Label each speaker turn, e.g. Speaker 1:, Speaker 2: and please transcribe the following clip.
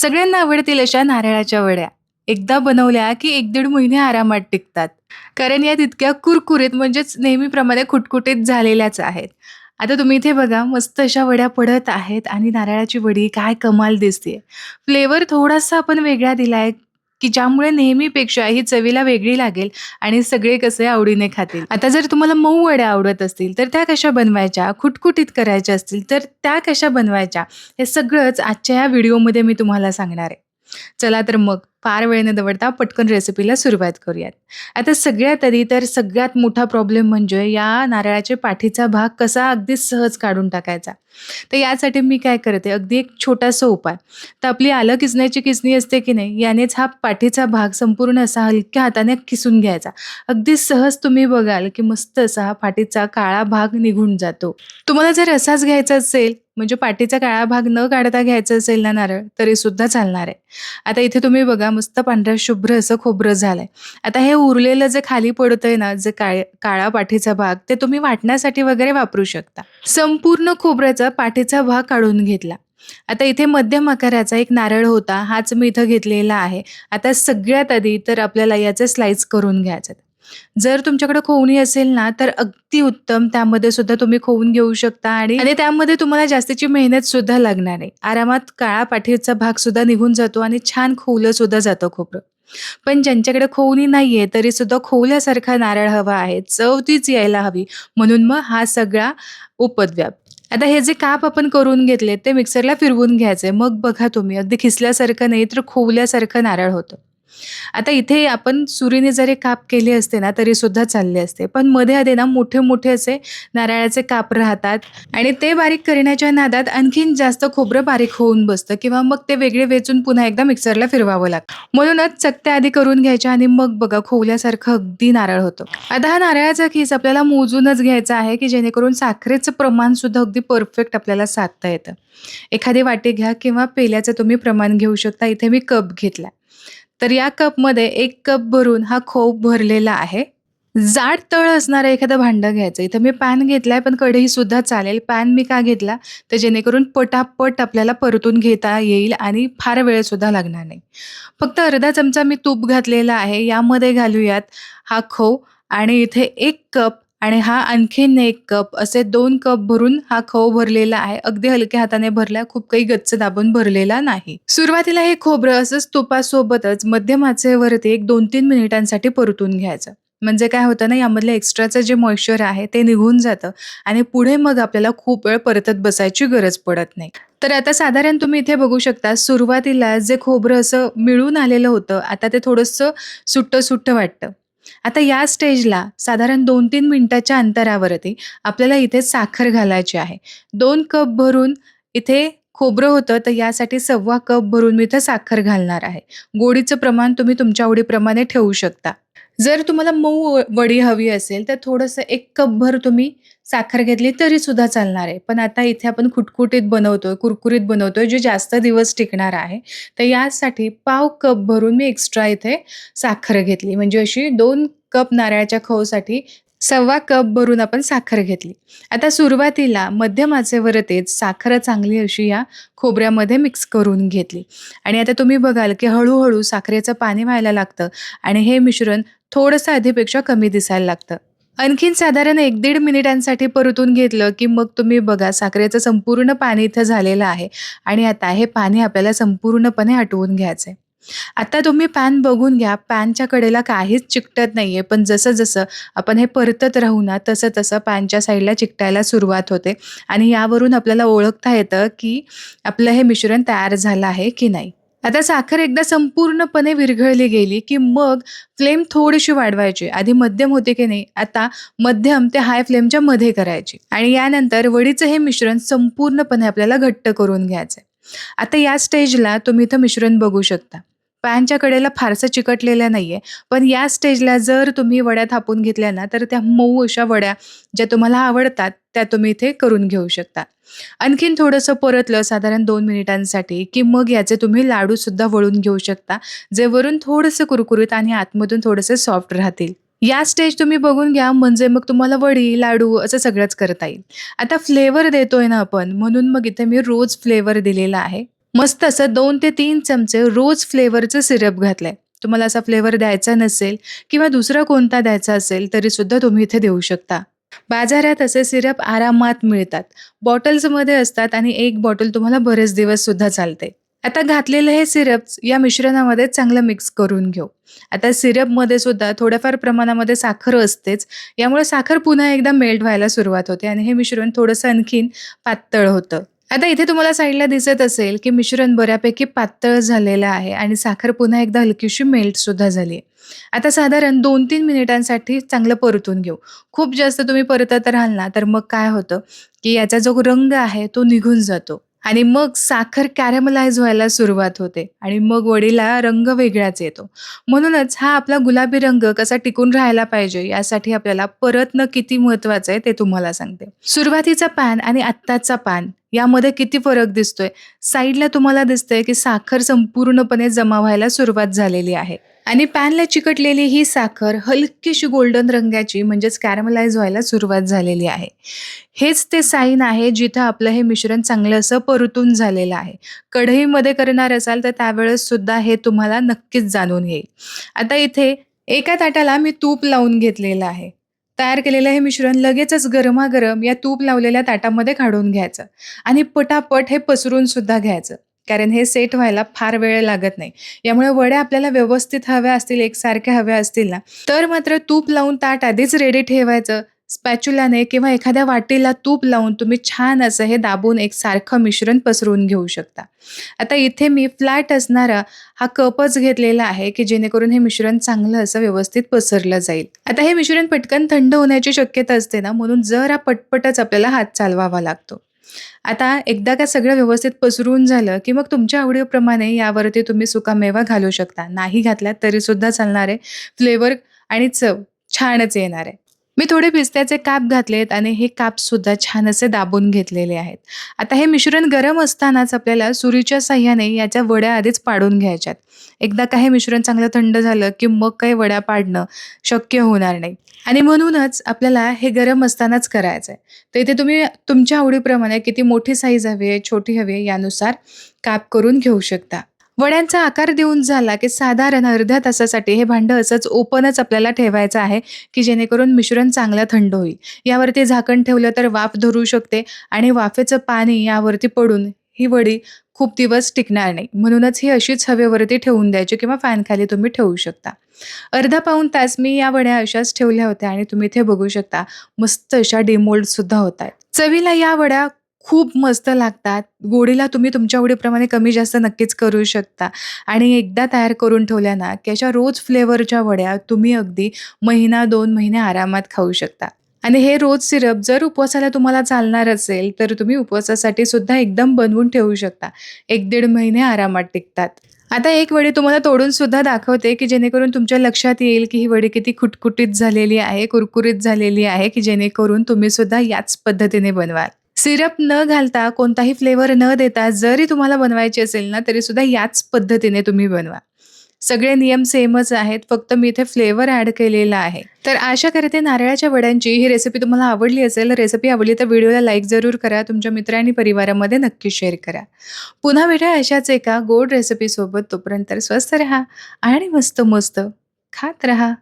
Speaker 1: सगळ्यांना आवडतील अशा नारळाच्या वड्या. एकदा बनवल्या की 1-1.5 महिने आरामात टिकतात. कारण या तितक्या कुरकुरीत म्हणजेच नेहमीप्रमाणे खुटखुटीत झालेल्याच आहेत. आता तुम्ही इथे बघा मस्त अशा वड्या पडत आहेत आणि नारळाची वडी काय कमाल दिसतीये. फ्लेवर थोडासा आपण वेगळा दिलाय, की ज्यामुळे नेहमीपेक्षा ही चवीला वेगळी लागेल आणि सगळे कसे आवडीने खातील. आता जर तुम्हाला मऊ वड्या आवडत असतील, तर त्या कशा बनवायच्या? खुटखुटीत करायच्या असतील, तर त्या कशा बनवायच्या? हे सगळंच आजच्या या व्हिडिओमध्ये मी तुम्हाला सांगणार आहे. चला तर मग फार वेळ न दवडता पटकन रेसिपीला सुरुवात करूयात. आता सगळ्यात आधी तर सगळ्यात मोठा प्रॉब्लेम म्हणजे या नारळाच्या पाठीचा भाग कसा अगदी सहज काढून टाकायचा. तर यासाठी मी काय करते, अगदी एक छोटासा उपाय. तर आपली आलं किसण्याची किसणी असते की नाही, यानेच हा पाठीचा भाग संपूर्ण असा हलक्या हाताने किसून घ्यायचा. अगदी सहज तुम्ही बघाल की मस्त असा हा पाठीचा काळा भाग निघून जातो. तुम्हाला जर असाच घ्यायचा असेल, म्हणजे पाठीचा काळा भाग न काढता घ्यायचा असेल ना नारळ, तरी सुद्धा चालणार आहे. आता इथे तुम्ही बघा मस्त पांढरं शुभ्र असं खोबरं झालंय. आता हे उरलेलं जे खाली पडतंय ना, जे काळा पाठीचा भाग, ते तुम्ही वाटण्यासाठी वगैरे वापरू शकता. संपूर्ण खोबऱ्याचा पाठीचा भाग काढून घेतला. आता इथे मध्यम आकाराचा एक नारळ होता, हाच मी इथं घेतलेला आहे. आता सगळ्यात आधी तर आपल्याला याचे स्लाइस करून घ्यायचे. जर तुमच्याकडे खोवणी असेल ना, तर अगदी उत्तम. त्यामध्ये सुद्धा तुम्ही खोवून घेऊ शकता आणि आणि त्यामध्ये तुम्हाला जास्तीची मेहनत सुद्धा लागणार नाही. आरामात काळा पाठीचा भाग सुद्धा निघून जातो आणि छान खोवलं सुद्धा जातं खोबरं. पण ज्यांच्याकडे खोवणी नाहीये, तरी सुद्धा खोवल्यासारखा नारळ हवा आहे, चव तीच यायला हवी, म्हणून मग हा सगळा उपद्व्याप. आता हे जे काप आपण करून घेतले, ते मिक्सरला फिरवून घ्यायचे. मग बघा तुम्ही अगदी खिसल्यासारखं नाही, तर खोवल्यासारखं नारळ होतं. आता इथे आपण सुरीने जरी काप केले असते ना, तरी सुद्धा चालले असते. पण मध्ये-अधे ना मोठे-मोठे असे नारळाचे काप राहतात आणि ते बारीक करण्याच्या नादात आणखीन जास्त खोबरं बारीक होऊन बसतं किंवा मग ते वेगळे वेचून पुन्हा एकदा मिक्सरला फिरवावं लागतं. म्हणूनच चकत्या आधी करून घ्यायच्या आणि मग बघा खोवल्यासारखं अगदी नारळ होतं. आता हा नारळाचा खीस आपल्याला मोजूनच घ्यायचा आहे, की जेणेकरून साखरेचं प्रमाण सुद्धा अगदी परफेक्ट आपल्याला साधता येतं. एखादी वाटी घ्या किंवा पेल्याचं तुम्ही प्रमाण घेऊ शकता. इथे मी कप घेतला. तर या कपमध्ये 1 कप भरून हा खोप भरलेला आहे. जाड तळ असणारं एखादं भांडं घ्यायचं. इथं मी पॅन घेतलाय, पण कढईसुद्धा चालेल. पॅन मी का घेतला, तर जेणेकरून पटापट आपल्याला परतून घेता येईल आणि फार वेळसुद्धा लागणार नाही. फक्त अर्धा चमचा मी तूप घातलेला आहे. यामध्ये घालूयात हा खव आणि इथे 1 कप आणि हा आणखीन 1 कप असे 2 कप भरून हा खव भरलेला आहे. अगदी हलक्या हाताने भरलाय, खूप काही गच्च दाबून भरलेला नाही. सुरुवातीला हे खोबरं असंच तुपासोबतच मध्यम आचेवरती एक 2-3 मिनिटांसाठी परतून घ्यायचं. म्हणजे काय होतं ना, यामधलं एक्स्ट्राचं जे मॉइश्चर आहे ते निघून जातं आणि पुढे मग आपल्याला खूप वेळ परतत बसायची गरज पडत नाही. तर आता साधारण तुम्ही इथे बघू शकता, सुरुवातीला जे खोबरं असं मिळून आलेलं होतं, आता ते थोडंसं सुट्ट-सुट्ट वाटतं. आता या स्टेजला साधारण 2-3 मिनिटाच्या अंतरावरती आपल्याला इथे साखर घालायची आहे. 2 कप भरून इथे खोबरं होतं, तर यासाठी 1/2 कप भरून मी इथे साखर घालणार आहे. गोडीचं प्रमाण तुम्ही तुमच्या आवडीप्रमाणे ठेवू शकता. जर तुम्हाला मऊ वडी हवी असेल, तर थोडंसं 1 कपभर तुम्ही साखर घेतली तरी सुद्धा चालणार आहे. पण आता इथे आपण खुटखुटीत बनवतोय, कुरकुरीत बनवतोय, जे जास्त दिवस टिकणार आहे. तर यासाठी पाव कप भरून मी एक्स्ट्रा इथे साखर घेतली. म्हणजे अशी 2 कप नारळाच्या खवसाठी 1/2 कप भरून आपण साखर घेतली. आता सुरुवातीला मध्यम आचेवरतीच साखर चांगली अशी या खोबऱ्यामध्ये मिक्स करून घेतली आणि आता तुम्ही बघाल, की हळू साखरेचं पाणी व्हायला लागतं आणि हे मिश्रण थोडंसं आधीपेक्षा कमी दिसायला लागतं. आणखीन साधारण 1-1.5 मिनिटांसाठी परतून घेतलं, की मग तुम्ही बघा साखरेचं संपूर्ण पाणी इथं झालेलं आहे आणि आता हे पाणी आपल्याला संपूर्णपणे आटवून घ्यायचंय. आता तुम्ही पॅन बघून घ्या. पॅनच्या कडेला काहीच चिकटत नाहीये, पण जसं-जसं आपण हे परतत राहू ना, तसं-तसं पॅनच्या साईडला चिकटायला सुरुवात होते आणि यावरून आपल्याला ओळखता येतं, की आपलं हे मिश्रण तयार झालं आहे की नाही. आता साखर एकदा संपूर्णपणे विरघळली गेली, की मग फ्लेम थोडीशी वाढवायची. आधी मध्यम होते की नाही, आता मध्यम ते हाय फ्लेमच्या मध्ये करायची आणि यानंतर वडीचं हे मिश्रण संपूर्णपणे आपल्याला घट्ट करून घ्यायचंय. आता या स्टेजला तुम्ही इथं मिश्रण बघू शकता. पॅनच्या कडेला फारसं चिकटलेलं नाहीये. पण या स्टेजला जर तुम्ही वड्या थापून घेतल्या ना, तर त्या मऊ अशा वड्या ज्या तुम्हाला आवडतात, त्या तुम्ही इथे करून घेऊ शकता. आणखीन थोडंसं परतलं साधारण 2 मिनिटांसाठी, की मग याचे तुम्ही लाडूसुद्धा वळून घेऊ शकता, जे वरून थोडंसं कुरकुरीत आणि आतमधून थोडेसे सॉफ्ट राहतील. या स्टेज तुम्ही बघून घ्या, म्हणजे मग तुम्हाला वडी, लाडू असं सगळंच करता येईल. आता फ्लेवर देतोय ना आपण, म्हणून मग इथे मी रोज फ्लेवर दिलेला आहे. मस्त असं 2 ते 3 चमचे रोज फ्लेवरचं सिरप घातलंय. तुम्हाला असा फ्लेवर द्यायचा नसेल किंवा दुसरा कोणता द्यायचा असेल तरीसुद्धा तुम्ही इथे देऊ शकता. बाजारात असे सिरप आरामात मिळतात. बॉटल्समध्ये असतात आणि एक बॉटल तुम्हाला बरेच दिवससुद्धा चालते. आता घातलेलं हे सिरप्स या मिश्रणामध्ये चांगलं मिक्स करून घेऊ. आता सिरपमध्ये सुद्धा थोड्याफार प्रमाणामध्ये साखर असतेच. यामुळे साखर पुन्हा एकदा मेल्ट व्हायला सुरुवात होते आणि हे मिश्रण थोडंसं आणखीन पातळ होतं. आता इथे तुम्हाला साईडला दिसत असेल, की मिश्रण बऱ्यापैकी पातळ झालेलं आहे आणि साखर पुन्हा एकदा हलकीशी मेल्ट सुद्धा झाली आहे. आता साधारण 2-3 मिनिटांसाठी चांगलं परतून घेऊ. खूप जास्त तुम्ही परतत राहाल ना, तर मग काय होतं, की याचा जो रंग आहे तो निघून जातो आणि मग साखर कॅरमलाइज व्हायला सुरुवात होते आणि मग वडीला रंग वेगळाच येतो. म्हणूनच हा आपला गुलाबी रंग कसा टिकून राहायला पाहिजे, यासाठी आपल्याला परतणं किती महत्त्वाचं आहे ते तुम्हाला सांगते. सुरुवातीचा पॅन आणि आत्ताचा पॅन यामध्ये किती फरक दिसतोय? साइडला तुम्हाला दिसतंय, की साखर संपूर्णपणे जमा व्हायला सुरुवात झालेली आहे आणि पॅनला चिकटलेली ही साखर हलकीशी गोल्डन रंगाची म्हणजेच कॅरमलाइज व्हायला सुरुवात झालेली आहे. हेच ते साईन आहे जिथं आपलं हे मिश्रण चांगलं असं परतून झालेलं आहे. कढईमध्ये करणार असाल तर त्यावेळेस सुद्धा हे तुम्हाला नक्कीच जाणून येईल. आता इथे एका ताटाला मी तूप लावून घेतलेलं आहे. तयार केलेलं हे मिश्रण लगेचच गरमागरम या तूप लावलेल्या ताटामध्ये काढून घ्यायचं आणि पटापट हे पसरून सुद्धा घ्यायचं. कारण हे सेट व्हायला फार वेळ लागत नाही. यामुळे वड्या आपल्याला व्यवस्थित हव्या असतील, एकसारख्या हव्या असतील ना, तर मात्र तूप लावून ताट आधीच रेडी ठेवायचं. स्पॅच्युलाने किंवा एखाद्या वाटीला तूप लावून तुम्ही छान असं हे दाबून एकसारखं मिश्रण पसरवून घेऊ शकता. आता इथे मी फ्लॅट असणारा हा कपच घेतलेला आहे, की जेणेकरून हे मिश्रण चांगलं असं व्यवस्थित पसरलं जाईल. आता हे मिश्रण पटकन थंड होण्याची शक्यता असते ना, म्हणून जरा पटपटच आपल्याला हात चालवावा लागतो. आता एकदा का सगळं व्यवस्थित पसरून झालं, की मग तुमच्या आवडीप्रमाणे यावरती तुम्ही सुकामेवा घालू शकता. नाही घातला तरीसुद्धा चालणार आहे. फ्लेवर आणि चव छानच येणार आहे. मी थोडे पिस्त्याचे काप घातलेत आणि हे कापसुद्धा छान असे दाबून घेतलेले आहेत. आता हे मिश्रण गरम असतानाच आपल्याला सुरीच्या साहाय्याने याच्या वड्या आधीच पाडून घ्यायच्यात. एकदा का हे मिश्रण चांगलं थंड झालं, की मग काही वड्या पाडणं शक्य होणार नाही आणि म्हणूनच आपल्याला हे गरम असतानाच करायचं आहे. तर इथे तुम्ही तुमच्या आवडीप्रमाणे किती मोठी साईज हवी आहे, छोटी हवी आहे यानुसार काप करून घेऊ शकता. वड्यांचा आकार देऊन झाला, की साधारण अर्ध्या तासासाठी हे भांडं असंच ओपनच आपल्याला ठेवायचं आहे, की जेणेकरून मिश्रण चांगलं थंड होईल. यावरती झाकण ठेवलं तर वाफ धरू शकते आणि वाफेचं पाणी यावरती पडून ही वडी खूप दिवस टिकणार नाही. म्हणूनच ही अशीच हवेवरती ठेवून द्यायची किंवा फॅनखाली तुम्ही ठेवू शकता. अर्धा पाऊण तास मी या वड्या अशाच ठेवल्या होत्या आणि तुम्ही इथे बघू शकता मस्त अशा डिमोल्ड सुद्धा होतायत. चवीला या वड्या खूप मस्त लागतात. गोडीला तुम्ही तुमच्या आवडीप्रमाणे कमी जास्त नक्कीच करू शकता आणि एकदा तयार करून ठेवल्या ना, की अशा रोज फ्लेवरच्या वड्या तुम्ही अगदी महिना 2 महिने आरामात खाऊ शकता. आणि हे रोज सिरप जर उपवासाला तुम्हाला चालणार असेल, तर तुम्ही उपवासासाठी सुद्धा एकदम बनवून ठेवू शकता. 1-1.5 महिने आरामात टिकतात. आता एक वडी तुम्हाला तोडून सुद्धा दाखवते, की जेणेकरून तुमच्या लक्षात येईल, की ही वडी किती खुटखुटीत झालेली आहे, कुरकुरीत झालेली आहे, की जेणेकरून तुम्ही सुद्धा याच पद्धतीने बनवाल. सिरप न घालता, कोणताही फ्लेवर न देता जरी तुम्हाला बनवायची असेल ना, तरीसुद्धा याच पद्धतीने तुम्ही बनवा. सगळे नियम सेमच आहेत, फक्त मी इथे फ्लेवर ॲड केलेला आहे. तर आशा करते नारळाच्या वड्यांची ही रेसिपी तुम्हाला आवडली असेल. रेसिपी आवडली तर व्हिडिओला लाईक जरूर करा. तुमच्या मित्र आणि परिवारामध्ये नक्की शेअर करा. पुन्हा भेटूया अशाच एका गोड रेसिपीसोबत. तोपर्यंत स्वस्थ रहा आणि मस्त मस्त खात रहा.